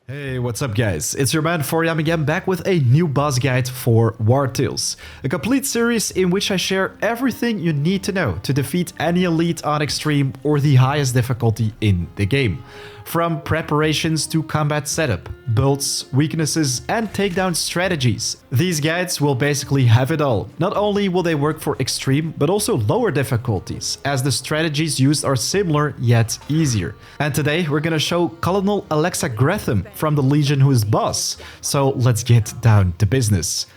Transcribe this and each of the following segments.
Hey, what's up guys? It's your man Foriam again, back with a new boss guide for Wartales. A complete series in which I share everything you need to know to defeat any elite on extreme or the highest difficulty in the game. From preparations to combat setup, builds, weaknesses and takedown strategies. These guides will basically have it all. Not only will they work for extreme, but also lower difficulties, as the strategies used are similar yet easier. And today we're gonna show Colonel Alexa Grathan from the Legion, who is boss. So let's get down to business.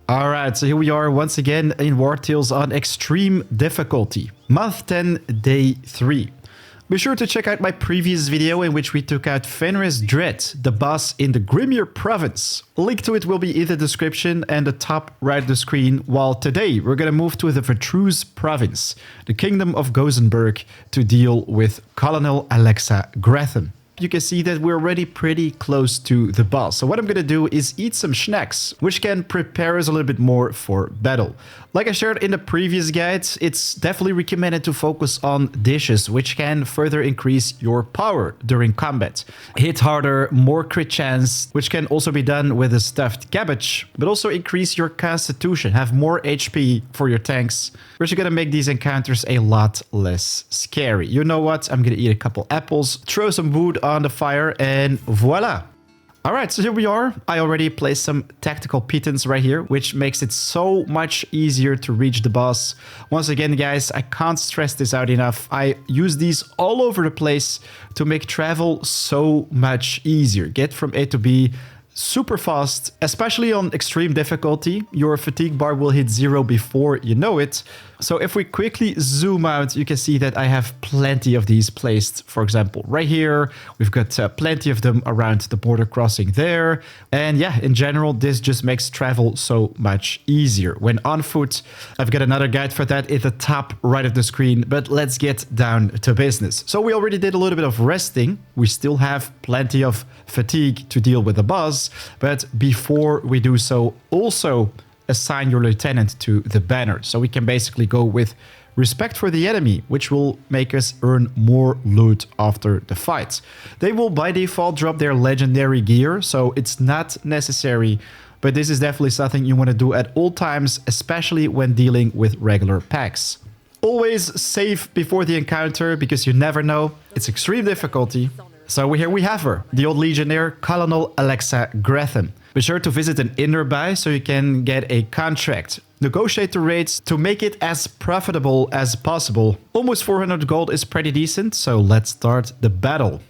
Alright, so here we are once again in Wartales on extreme difficulty. Month 10, day 3. Be sure to check out my previous video in which we took out Fenris Dredd, the boss in the Grimier province. A link to it will be in the description and the top right of the screen, while today we're gonna move to the Vertruse province, the kingdom of Gozenberg, to deal with Colonel Alexa Grathan. You can see that we're already pretty close to the boss. So what I'm gonna do is eat some snacks, which can prepare us a little bit more for battle. Like I shared in the previous guides, it's definitely recommended to focus on dishes, which can further increase your power during combat. Hit harder, more crit chance, which can also be done with a stuffed cabbage, but also increase your constitution, have more HP for your tanks, which are gonna make these encounters a lot less scary. You know what? I'm gonna eat a couple apples, throw some wood on the fire, and voila! Alright, so here we are. I already placed some tactical pitons right here, which makes it so much easier to reach the boss. Once again, guys, I can't stress this out enough. I use these all over the place to make travel so much easier. Get from A to B super fast, especially on extreme difficulty. Your fatigue bar will hit 0 before you know it. So if we quickly zoom out, you can see that I have plenty of these placed. For example, right here, we've got plenty of them around the border crossing there. And yeah, in general, this just makes travel so much easier. When on foot, I've got another guide for that at the top right of the screen, but let's get down to business. So we already did a little bit of resting. We still have plenty of fatigue to deal with the boss, but before we do so, also assign your lieutenant to the banner. So we can basically go with respect for the enemy, which will make us earn more loot after the fight. They will by default drop their legendary gear, so it's not necessary, but this is definitely something you want to do at all times, especially when dealing with regular packs. Always save before the encounter, because you never know. It's extreme difficulty. So here we have her, the old legionnaire Colonel Alexa Grathan. Be sure to visit an inn nearby so you can get a contract. Negotiate the rates to make it as profitable as possible. Almost 400 gold is pretty decent, so let's start the battle.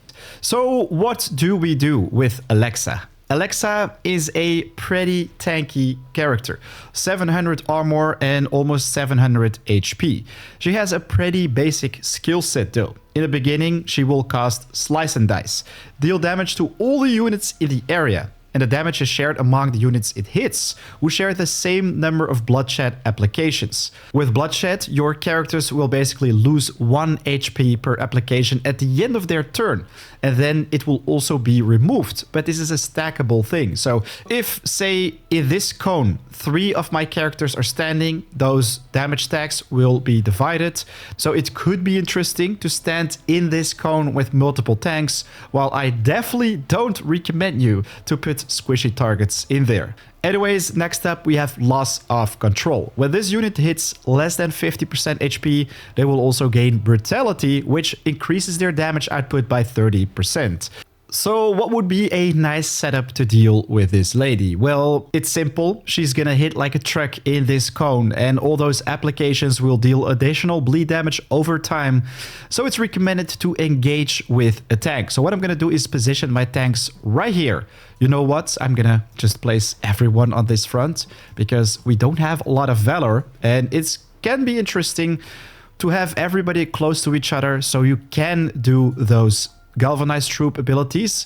So what do we do with Alexa? Alexa is a pretty tanky character. 700 armor and almost 700 HP. She has a pretty basic skill set though. In the beginning, she will cast Slice and Dice. Deal damage to all the units in the area. And the damage is shared among the units it hits, who share the same number of bloodshed applications. With bloodshed, your characters will basically lose 1 HP per application at the end of their turn, and then it will also be removed. But this is a stackable thing. So if, say, in this cone, 3 of my characters are standing, those damage stacks will be divided. So it could be interesting to stand in this cone with multiple tanks, while I definitely don't recommend you to put squishy targets in there. Anyways, next up we have loss of control. When this unit hits less than 50% HP, they will also gain brutality, which increases their damage output by 30%. So what would be a nice setup to deal with this lady? Well, it's simple. She's gonna hit like a truck in this cone, and all those applications will deal additional bleed damage over time. So it's recommended to engage with a tank. So what I'm gonna do is position my tanks right here. You know what? I'm gonna just place everyone on this front, because we don't have a lot of Valor, and it can be interesting to have everybody close to each other, so you can do those galvanized troop abilities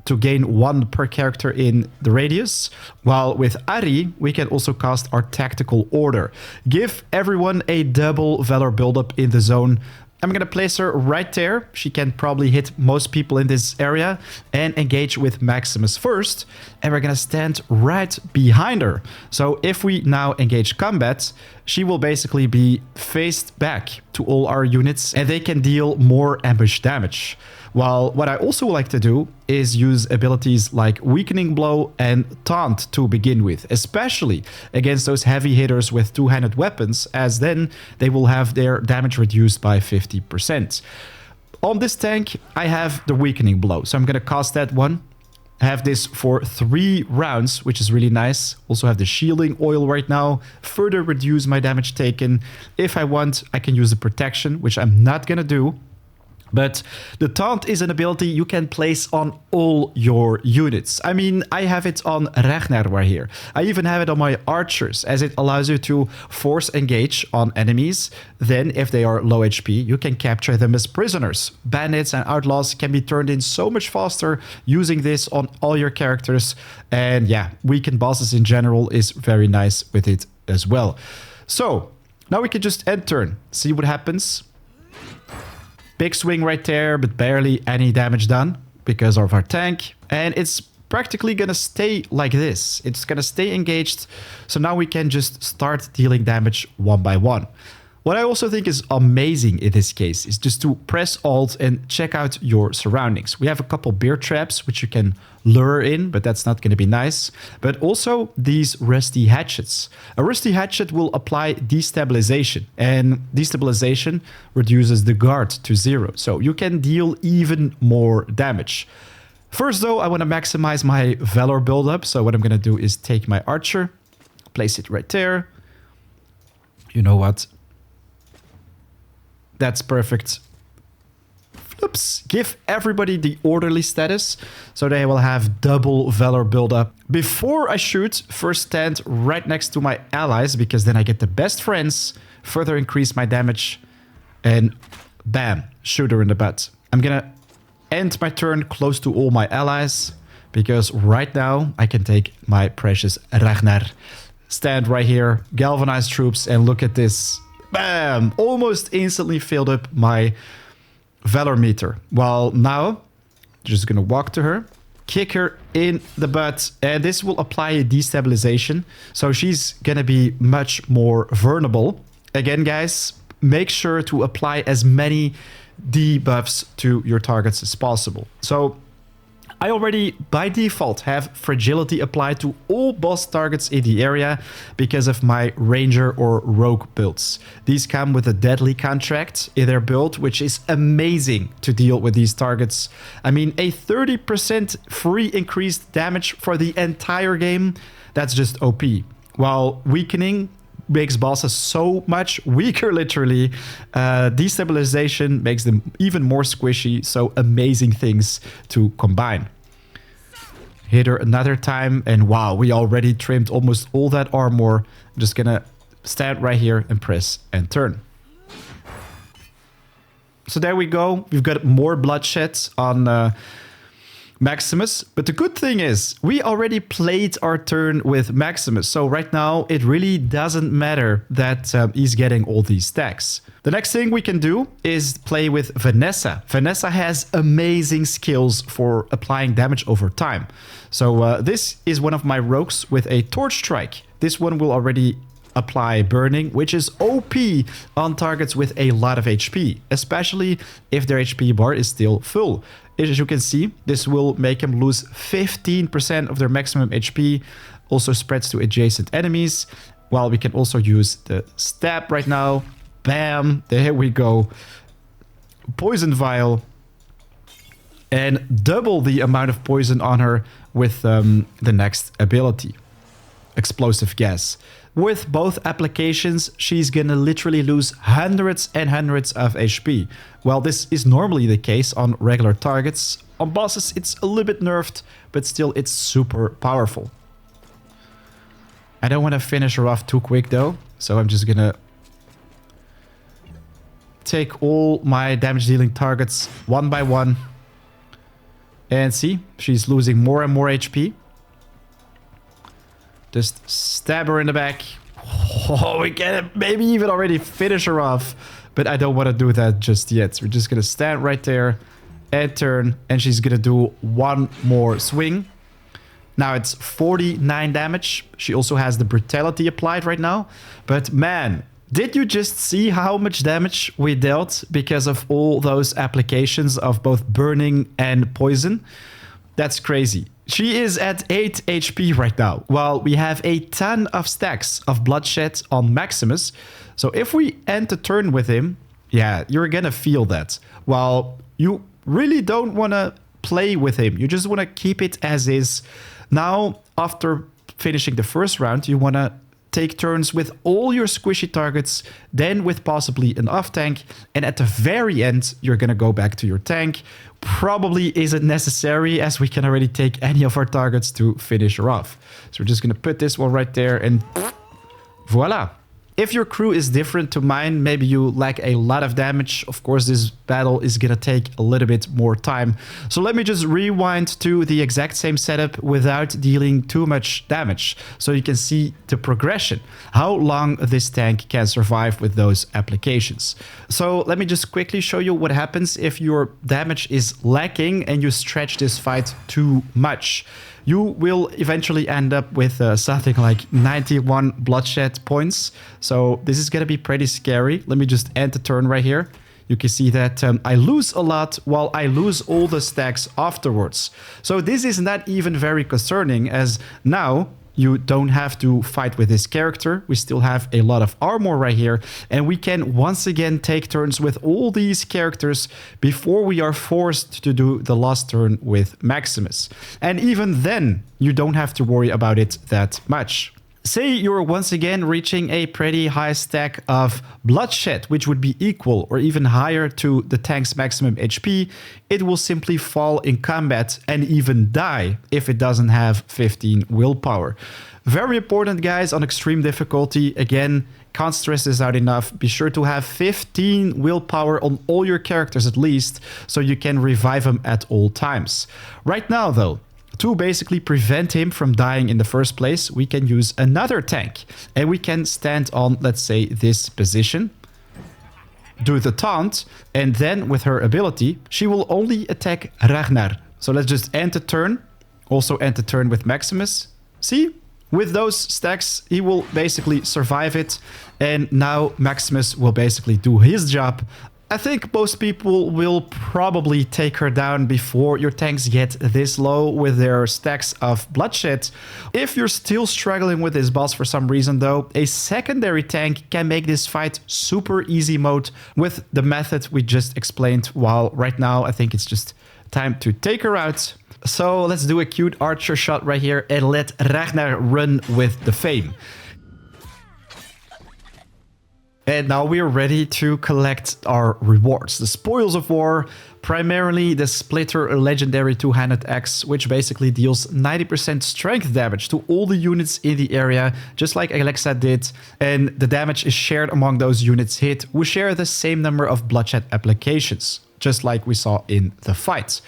to gain 1 per character in the radius, while with Ari we can also cast our tactical order. Give everyone a double Valor buildup in the zone. I'm gonna place her right there. She can probably hit most people in this area, and engage with Maximus first, and we're gonna stand right behind her. So if we now engage combat, she will basically be faced back to all our units, and they can deal more ambush damage. While what I also like to do is use abilities like Weakening Blow and Taunt to begin with, especially against those heavy hitters with two-handed weapons, as then they will have their damage reduced by 50%. On this tank, I have the Weakening Blow, so I'm going to cast that one. Have this for 3 rounds, which is really nice. Also have the Shielding Oil right now, further reduce my damage taken. If I want, I can use the Protection, which I'm not going to do. But the Taunt is an ability you can place on all your units. I mean, I have it on Ragnar right here. I even have it on my archers, as it allows you to force engage on enemies. Then, if they are low HP, you can capture them as prisoners. Bandits and outlaws can be turned in so much faster using this on all your characters. And yeah, weakened bosses in general is very nice with it as well. So, now we can just end turn, see what happens. Big swing right there, but barely any damage done because of our tank. And it's practically gonna stay like this. It's gonna stay engaged. So now we can just start dealing damage one by one. What I also think is amazing in this case is just to press Alt and check out your surroundings. We have a couple bear traps, which you can lure in, but that's not going to be nice. But also these rusty hatchets. A rusty hatchet will apply destabilization, and destabilization reduces the guard to 0. So you can deal even more damage. First though, I want to maximize my Valor buildup. So what I'm going to do is take my archer, place it right there. You know what? That's perfect. Oops. Give everybody the orderly status so they will have double Valor buildup. Before I shoot, first stand right next to my allies because then I get the best friends, further increase my damage, and bam, shoot her in the butt. I'm gonna end my turn close to all my allies because right now I can take my precious Ragnar. Stand right here, galvanize troops, and look at this. Bam! Almost instantly filled up my Valor meter. Well, now, just gonna walk to her, kick her in the butt, and this will apply a destabilization. So she's gonna be much more vulnerable. Again, guys, make sure to apply as many debuffs to your targets as possible. So I already, by default, have Fragility applied to all boss targets in the area because of my Ranger or Rogue builds. These come with a Deadly contract in their build, which is amazing to deal with these targets. I mean, a 30% free increased damage for the entire game, that's just OP. While Weakening makes bosses so much weaker, literally. Destabilization makes them even more squishy, so amazing things to combine. Hit her another time, and wow, we already trimmed almost all that armor. I'm just gonna stand right here and press and turn. So there we go. We've got more bloodshed on Maximus, but the good thing is we already played our turn with Maximus, so right now it really doesn't matter that he's getting all these stacks. The next thing we can do is play with Vanessa. Vanessa has amazing skills for applying damage over time. So this is one of my rogues with a Torch Strike. This one will already apply burning, which is OP on targets with a lot of HP, especially if their HP bar is still full. As you can see, this will make them lose 15% of their maximum HP, also spreads to adjacent enemies, while we can also use the stab right now. Bam, there we go. Poison vial, and double the amount of poison on her with the next ability, explosive gas. With both applications, she's gonna literally lose hundreds and hundreds of HP. Well, this is normally the case on regular targets. On bosses, it's a little bit nerfed, but still it's super powerful. I don't want to finish her off too quick though, so I'm just gonna take all my damage dealing targets one by one. And see, she's losing more and more HP. Just stab her in the back. Oh, we can maybe even already finish her off. But I don't want to do that just yet. We're just going to stand right there and turn. And she's going to do one more swing. Now it's 49 damage. She also has the brutality applied right now. But man, Did you just see how much damage we dealt because of all those applications of both burning and poison? That's crazy. She is at 8 HP right now, while we have a ton of stacks of bloodshed on Maximus. So if we end the turn with him, yeah, you're gonna feel that. While you really don't want to play with him, you just want to keep it as is. Now, after finishing the first round, you want to take turns with all your squishy targets, then with possibly an off tank, and at the very end, you're gonna go back to your tank. Probably isn't necessary, as we can already take any of our targets to finish her off. So we're just gonna put this one right there, and voila. If your crew is different to mine, maybe you lack a lot of damage, of course this battle is gonna take a little bit more time. So let me just rewind to the exact same setup without dealing too much damage, so you can see the progression, how long this tank can survive with those applications. So let me just quickly show you what happens if your damage is lacking and you stretch this fight too much. You will eventually end up with something like 91 bloodshed points. So this is going to be pretty scary. Let me just end the turn right here. You can see that I lose a lot while I lose all the stacks afterwards. So this is not even very concerning, as now you don't have to fight with this character. We still have a lot of armor right here, and we can once again take turns with all these characters before we are forced to do the last turn with Maximus. And even then, you don't have to worry about it that much. Say you're once again reaching a pretty high stack of bloodshed, which would be equal or even higher to the tank's maximum HP. It will simply fall in combat and even die if it doesn't have 15 willpower. Very important, guys, on extreme difficulty. Again, can't stress this out enough. Be sure to have 15 willpower on all your characters at least, so you can revive them at all times. Right now, though, to basically prevent him from dying in the first place, we can use another tank. And we can stand on, let's say, this position, do the taunt, and then with her ability, she will only attack Ragnar. So let's just end the turn. Also end the turn with Maximus. See? With those stacks, he will basically survive it. And now Maximus will basically do his job. I think most people will probably take her down before your tanks get this low with their stacks of bloodshed. If you're still struggling with this boss for some reason though, a secondary tank can make this fight super easy mode with the method we just explained, while right now I think it's just time to take her out. So let's do a cute archer shot right here and let Ragnar run with the fame. And now we're ready to collect our rewards. The Spoils of War, primarily the Splitter legendary two-handed axe, which basically deals 90% strength damage to all the units in the area, just like Alexa did. And the damage is shared among those units hit, who share the same number of bloodshed applications, just like we saw in the fight.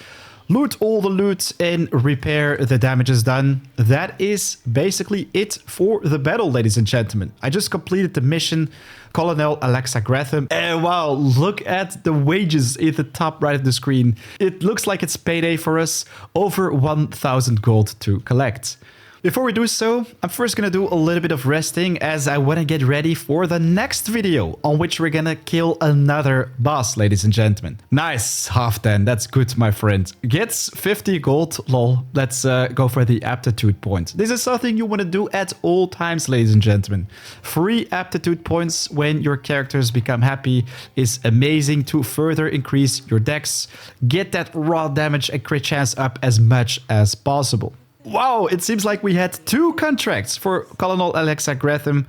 Loot all the loot and repair the damages done. That is basically it for the battle, ladies and gentlemen. I just completed the mission, Colonel Alexa Grathan. And wow, look at the wages at the top right of the screen. It looks like it's payday for us. Over 1,000 gold to collect. Before we do so, I'm first gonna do a little bit of resting, as I want to get ready for the next video on which we're gonna kill another boss, ladies and gentlemen. Nice, half 10, that's good, my friend. Gets 50 gold, lol. Let's go for the aptitude point. This is something you want to do at all times, ladies and gentlemen. Free aptitude points when your characters become happy is amazing to further increase your dex. Get that raw damage and crit chance up as much as possible. Wow, it seems like we had 2 contracts for Colonel Alexa Grathan.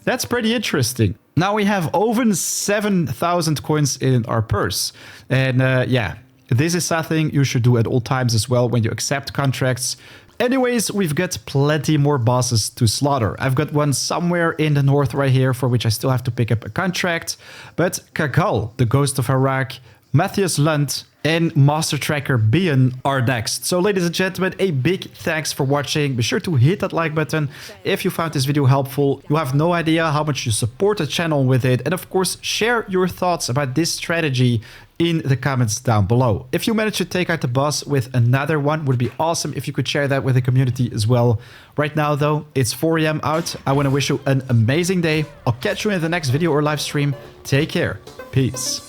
That's pretty interesting. Now we have over 7,000 coins in our purse. And yeah, this is something you should do at all times as well when you accept contracts. Anyways, we've got plenty more bosses to slaughter. I've got one somewhere in the north right here for which I still have to pick up a contract. But Kagal, the Ghost of Harak, Matthias Lund, and Master Tracker Bian are next. So ladies and gentlemen, a big thanks for watching. Be sure to hit that like button if you found this video helpful. You have no idea how much you support the channel with it. And of course, share your thoughts about this strategy in the comments down below. If you manage to take out the boss with another one, would be awesome if you could share that with the community as well. Right now though, it's 4 AM out. I want to wish you an amazing day. I'll catch you in the next video or live stream. Take care. Peace.